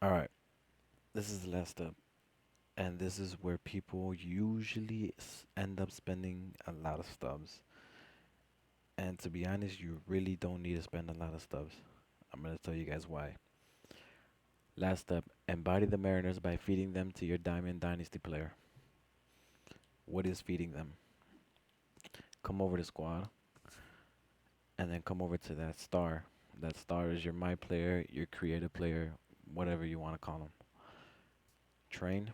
All right, this is the last step, and this is where people usually end up spending a lot of stubs. And to be honest, you really don't need to spend a lot of stubs. I'm gonna tell you guys why. Last step, embody the Mariners by feeding them to your Diamond Dynasty player. What is feeding them? Come over to squad, and then come over to that star. That star is your my player, your creative player, whatever you want to call them. Train.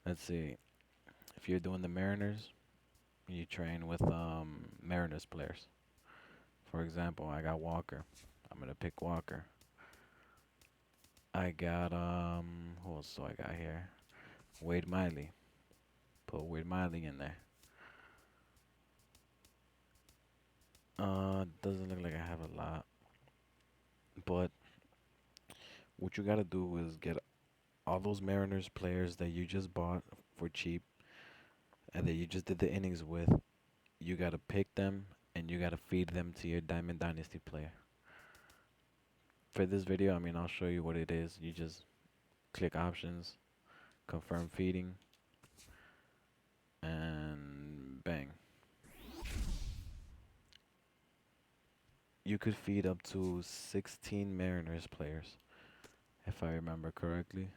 Let's see. If you're doing the Mariners, you train with Mariners players. For example, I got Walker. I'm gonna pick Walker. I got who else do I got here? Wade Miley. Put Wade Miley in there. Doesn't look like I have a lot, but what you gotta do is get all those Mariners players that you just bought for cheap and that you just did the innings with. You gotta pick them and you gotta feed them to your Diamond Dynasty player. For this video, I mean, I'll show you what it is. You just click options, confirm feeding, and bang. You could feed up to 16 Mariners players, if I remember correctly.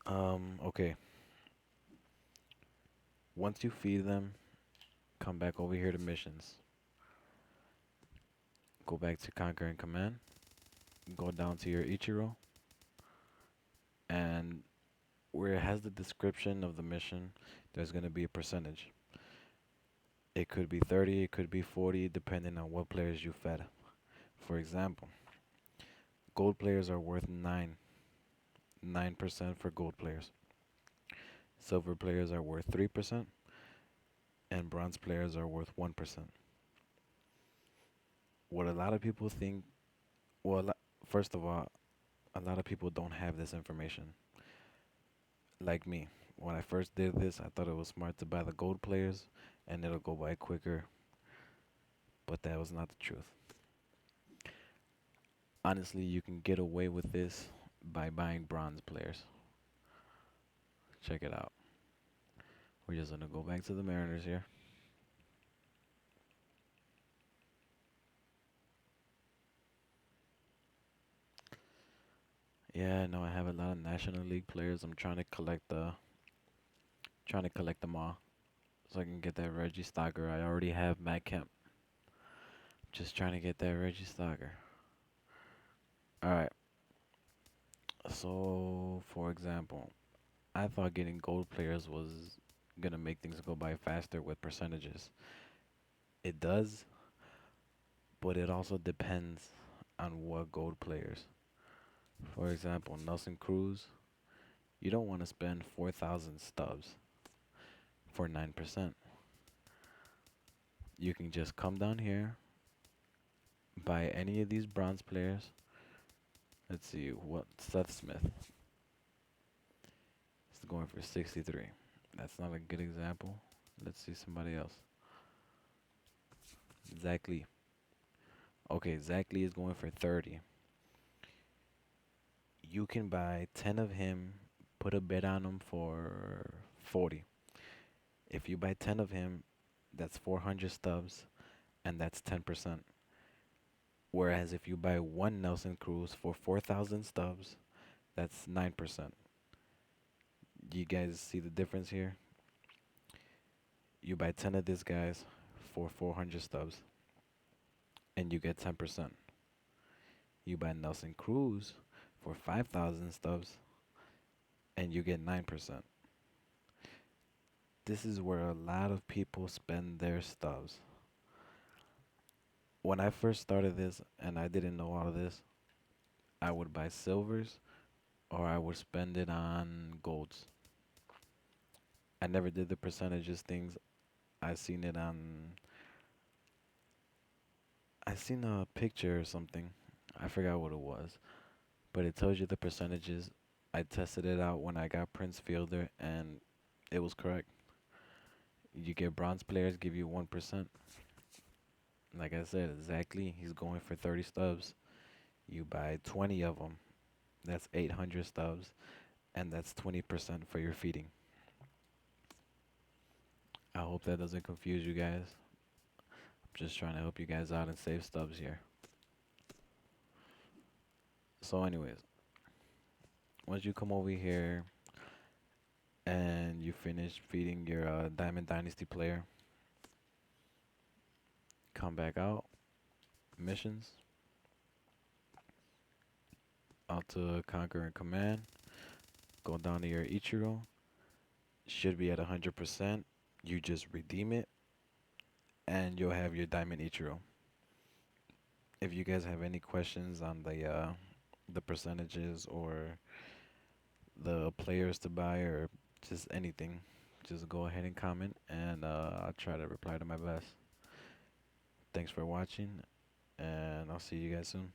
Okay. Once you feed them, come back over here to missions. Go back to Conquer and Command. Go down to your Ichiro, and where it has the description of the mission, there's going to be a percentage. It could be 30, it could be 40, depending on what players you fed. For example, gold players are worth 9% for gold players. Silver players are worth 3%, and bronze players are worth 1%. What a lot of people think, well, first of all, a lot of people don't have this information. Like me, when I first did this, I thought it was smart to buy the gold players and it'll go by quicker, but that was not the truth. Honestly, you can get away with this by buying bronze players. Check it out. We're just gonna go back to the Mariners here. Yeah, I know I have a lot of National League players. I'm trying to collect them all so I can get that Reggie Stocker. I already have Matt Kemp. Just trying to get that Reggie Stocker. All right. So, for example, I thought getting gold players was gonna make things go by faster with percentages. It does, but it also depends on what gold players. For example, Nelson Cruz, you don't want to spend 4,000 stubs for 9%. You can just come down here, buy any of these bronze players. Let's see, what Seth Smith is going for 63. That's not a good example. Let's see somebody else. Zach Lee. Okay, Zach Lee is going for 30. You can buy 10 of him, put a bet on him for 40. If you buy 10 of him, that's 400 stubs, and that's 10%. Whereas if you buy one Nelson Cruz for 4,000 stubs, that's 9%. You guys see the difference here? You buy 10 of these guys for 400 stubs, and you get 10%. You buy Nelson Cruz for 5,000 stubs, and you get 9%. This is where a lot of people spend their stubs. When I first started this and I didn't know all of this, I would buy silvers or I would spend it on golds. I never did the percentages things. I seen it on I seen a picture or something. I forgot what it was, but it tells you the percentages. I tested it out when I got Prince Fielder and it was correct. You get bronze players give you 1%. Like I said, exactly, he's going for 30 stubs. You buy 20 of them. That's 800 stubs, and that's 20% for your feeding. I hope that doesn't confuse you guys. I'm just trying to help you guys out and save stubs here. So, anyways, once you come over here and you finish feeding your Diamond Dynasty player, come back out, missions, out to Conquer and Command, go down to your Ichiro, should be at 100%. You just redeem it, and you'll have your Diamond Ichiro. If you guys have any questions on the percentages or the players to buy or just anything, just go ahead and comment, and I'll try to reply to my best. Thanks for watching, and I'll see you guys soon.